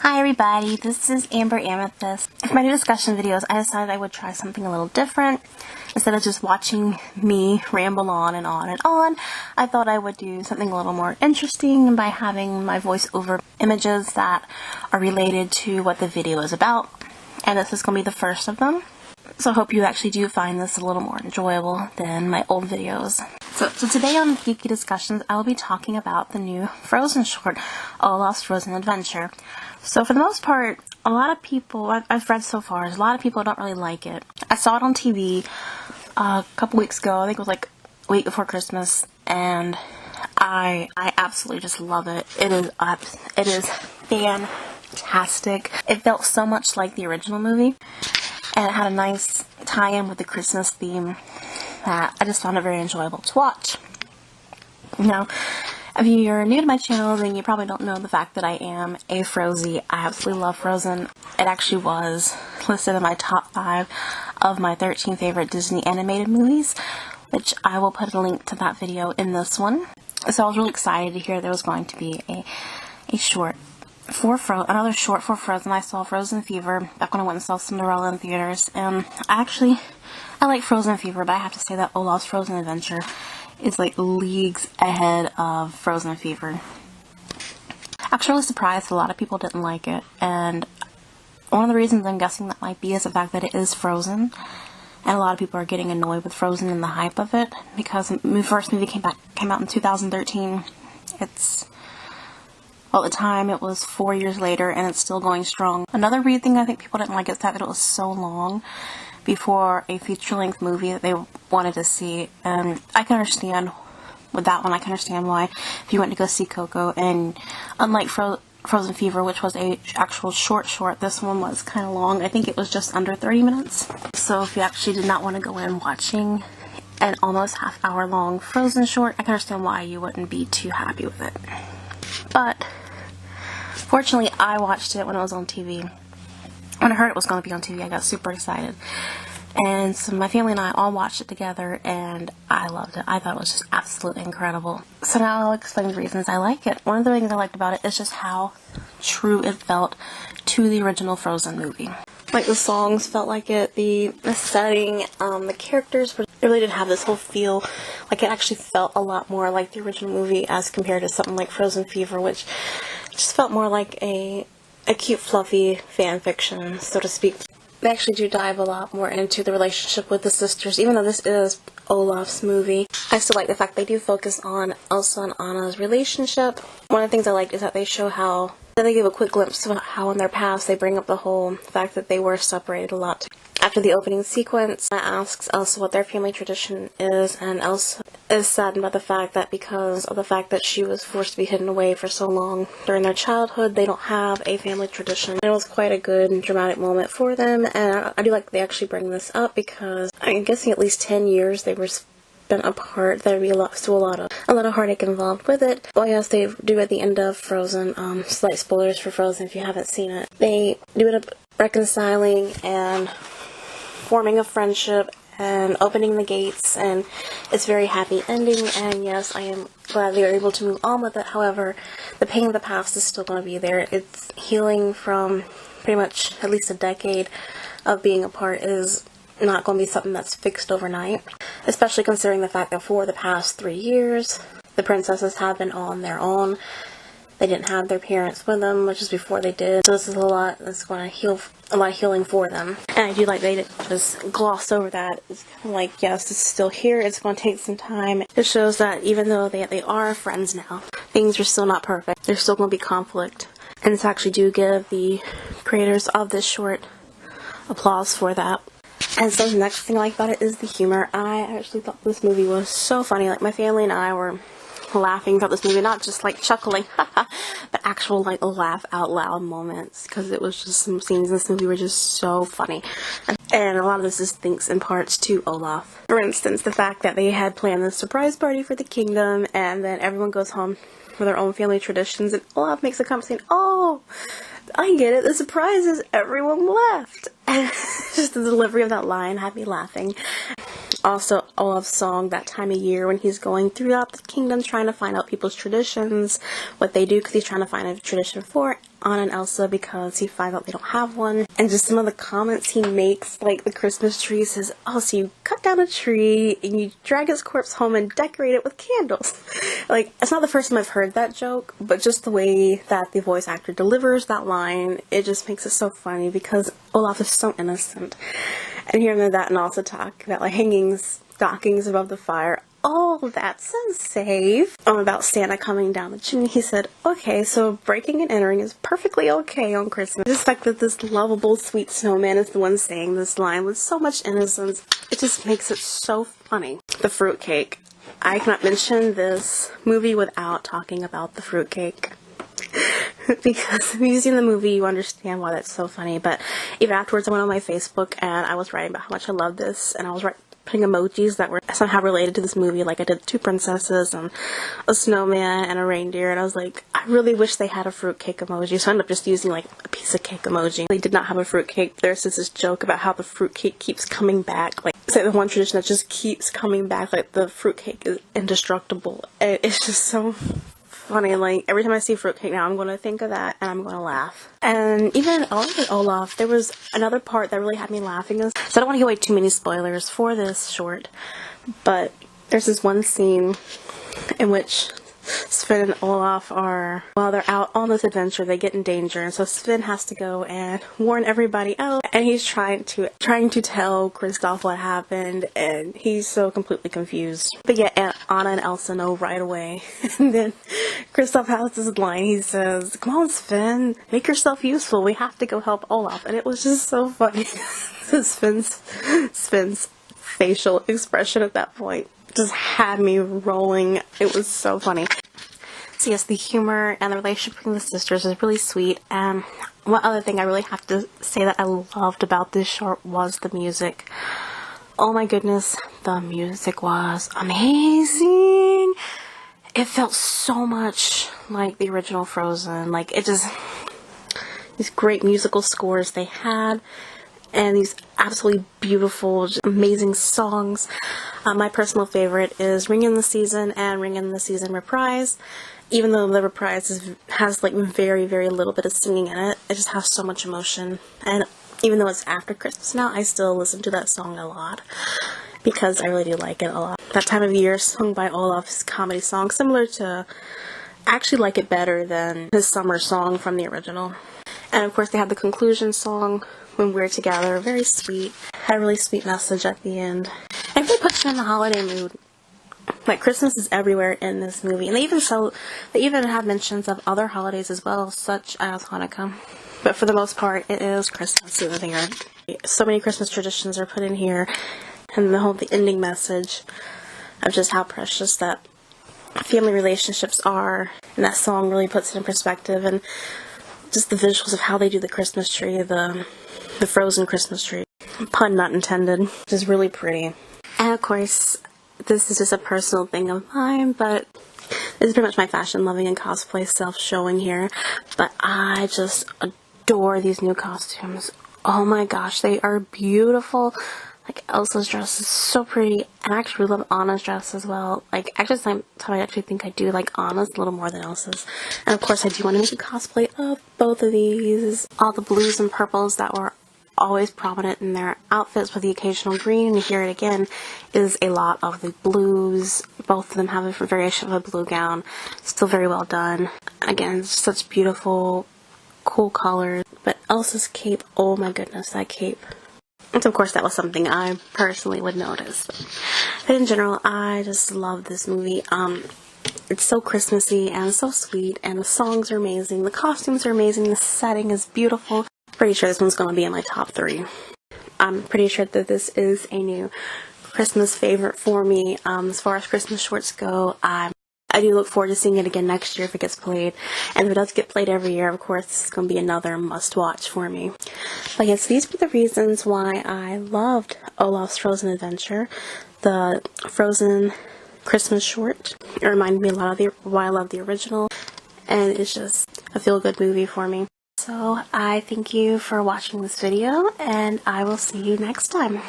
Hi everybody, this is Amethyst. For my new discussion videos, I decided I would try something a little different. Instead of just watching me ramble on and on and on, I thought I would do something a little more interesting by having my voice over images that are related to what the video is about. And this is going to be the first of them. So I hope you actually do find this a little more enjoyable than my old videos. So today on Geeky Discussions, I will be talking about the new Frozen short, Olaf's Frozen Adventure. So for the most part, a lot of people, I've read so far, a lot of people don't really like it. I saw it on TV a couple weeks ago, I think it was like a week before Christmas, and I absolutely just love it. It is fantastic. It felt so much like the original movie, and it had a nice tie-in with the Christmas theme that I just found it very enjoyable to watch. Now, if you're new to my channel, then you probably don't know the fact that I am a Frozie. I absolutely love Frozen. It actually was listed in my top 5 of my 13 favorite Disney animated movies, which I will put a link to that video in this one. So I was really excited to hear there was going to be a short for another short for Frozen. I saw Frozen Fever back when I went and saw Cinderella in theaters, and I like Frozen Fever, but I have to say that Olaf's Frozen Adventure is like leagues ahead of Frozen Fever. Actually, I was surprised that a lot of people didn't like it, and one of the reasons I'm guessing that might be is the fact that it is Frozen, and a lot of people are getting annoyed with Frozen and the hype of it, because the first movie came out in 2013. Well, at the time, it was 4 years later, and it's still going strong. Another weird thing I think people didn't like is that it was so long before a feature-length movie that they wanted to see. And I can understand with that one, I can understand why. If you went to go see Coco, and unlike Frozen Fever, which was a actual short, this one was kind of long. I think it was just under 30 minutes. So if you actually did not want to go in watching an almost half-hour long Frozen short, I can understand why you wouldn't be too happy with it. But fortunately, I watched it when it was on TV. When I heard it was going to be on TV, I got super excited. And so my family and I all watched it together, and I loved it. I thought it was just absolutely incredible. So now I'll explain the reasons I like it. One of the things I liked about it is just how true it felt to the original Frozen movie. Like, the songs felt like it, the setting, the characters really did have this whole feel. Like, it actually felt a lot more like the original movie as compared to something like Frozen Fever, which just felt more like a cute, fluffy fan fiction, so to speak. They actually do dive a lot more into the relationship with the sisters, even though this is Olaf's movie. I still like the fact they do focus on Elsa and Anna's relationship. One of the things I liked is that they show they give a quick glimpse of how in their past they bring up the whole fact that they were separated a lot. After the opening sequence, Anna asks Elsa what their family tradition is, and Elsa is saddened by the fact that because of the fact that she was forced to be hidden away for so long during their childhood, they don't have a family tradition. It was quite a good and dramatic moment for them, and I do like that they actually bring this up because I'm guessing at least 10 years they were spent apart. There'd be a lot of heartache involved with it. Well, yes, they do at the end of Frozen. Slight spoilers for Frozen if you haven't seen it. They do end up reconciling and forming a friendship and opening the gates, and it's a very happy ending, and yes, I am glad they were able to move on with it. However, the pain of the past is still going to be there. It's healing from pretty much at least a decade of being apart is not going to be something that's fixed overnight, especially considering the fact that for the past 3 years, the princesses have been on their own. They didn't have their parents with them, which is before they did. So this is a lot that's going to heal, a lot of healing for them. And I do like they didn't just gloss over that. It's kind of like, yes, it's still here. It's going to take some time. It shows that even though they are friends now, things are still not perfect. There's still going to be conflict. And it's actually do give the creators of this short applause for that. And so the next thing I like about it is the humor. I actually thought this movie was so funny. Like, my family and I were laughing about this movie, not just like chuckling, but actual like laugh out loud moments, because it was just some scenes in this movie were just so funny. And a lot of this is thanks in parts to Olaf. For instance, the fact that they had planned this surprise party for the kingdom, and then everyone goes home for their own family traditions, and Olaf makes a comment saying, "Oh, I get it, the surprise is everyone left." Just the delivery of that line had me laughing. Also, Olaf's song, that time of year when he's going throughout the kingdom trying to find out people's traditions, what they do, because he's trying to find a tradition for Anna and Elsa because he finds out they don't have one. And just some of the comments he makes, like the Christmas tree, says, oh, so you cut down a tree and you drag his corpse home and decorate it with candles. Like, it's not the first time I've heard that joke, but just the way that the voice actor delivers that line, it just makes it so funny because Olaf is so innocent. And hearing that and also talk about like hanging stockings above the fire. Oh, that's unsafe. About Santa coming down the chimney, he said, okay, so breaking and entering is perfectly okay on Christmas. I just like that this lovable, sweet snowman is the one saying this line with so much innocence. It just makes it so funny. The fruitcake. I cannot mention this movie without talking about the fruitcake. Because if you've seen the movie, you understand why that's so funny. But even afterwards, I went on my Facebook and I was writing about how much I love this, and I was putting emojis that were somehow related to this movie. Like I did 2 princesses and a snowman and a reindeer, and I was like, I really wish they had a fruitcake emoji. So I ended up just using like a piece of cake emoji. They did not have a fruitcake. There's this joke about how the fruitcake keeps coming back. Like it's like the one tradition that just keeps coming back. Like the fruitcake is indestructible. And it's just so funny. Like every time I see fruitcake now, I'm going to think of that and I'm going to laugh. And even with Olaf, there was another part that really had me laughing. So I don't want to give away too many spoilers for this short, but there's this one scene in which Sven and Olaf are, while they're out on this adventure, they get in danger, and so Sven has to go and warn everybody else, and he's trying to tell Kristoff what happened, and he's so completely confused. But yeah, Anna and Elsa know right away. And then Kristoff has this line, he says, come on Sven, make yourself useful, we have to go help Olaf. And it was just so funny. Sven's facial expression at that point just had me rolling. It was so funny. So yes, the humor and the relationship between the sisters is really sweet. And one other thing I really have to say that I loved about this short was the music. Oh my goodness, the music was amazing. It felt so much like the original Frozen. Like it just, these great musical scores they had, and these absolutely beautiful, just amazing songs. My personal favorite is Ring in the Season and Ring in the Season Reprise. Even though the reprise has like very, very little bit of singing in it, it just has so much emotion. And even though it's after Christmas now, I still listen to that song a lot because I really do like it a lot. That time of year sung by Olaf's comedy song, similar to, I actually like it better than his summer song from the original. And of course they had the conclusion song, When We're Together, very sweet. Had a really sweet message at the end. And it really puts you in the holiday mood. Like Christmas is everywhere in this movie, and they even have mentions of other holidays as well, such as Hanukkah. But for the most part, it is Christmas in here. So many Christmas traditions are put in here, and the ending message of just how precious that family relationships are, and that song really puts it in perspective, and just the visuals of how they do the Christmas tree, the frozen Christmas tree, pun not intended, which is really pretty. And of course, this is just a personal thing of mine, but this is pretty much my fashion loving and cosplay self showing here. But I just adore these new costumes. Oh my gosh, they are beautiful. Like Elsa's dress is so pretty, and I actually love Anna's dress as well. Like actually, sometimes I actually think I do like Anna's a little more than Elsa's. And of course, I do want to make a cosplay of both of these. All the blues and purples that were always prominent in their outfits with the occasional green, and here it again is a lot of the blues. Both of them have a variation of a blue gown. Still very well done. Again, such beautiful, cool colors. But Elsa's cape, oh my goodness, that cape. And of course that was something I personally would notice. But in general, I just love this movie. It's so Christmassy and so sweet, and the songs are amazing, the costumes are amazing, the setting is beautiful. Pretty sure this one's going to be in my top 3. I'm pretty sure that this is a new Christmas favorite for me. As far as Christmas shorts go, I do look forward to seeing it again next year if it gets played. And if it does get played every year, of course, this is going to be another must-watch for me. But yes, these were the reasons why I loved Olaf's Frozen Adventure. The Frozen Christmas short. It reminded me a lot of why I love the original. And it's just a feel-good movie for me. So I thank you for watching this video, and I will see you next time.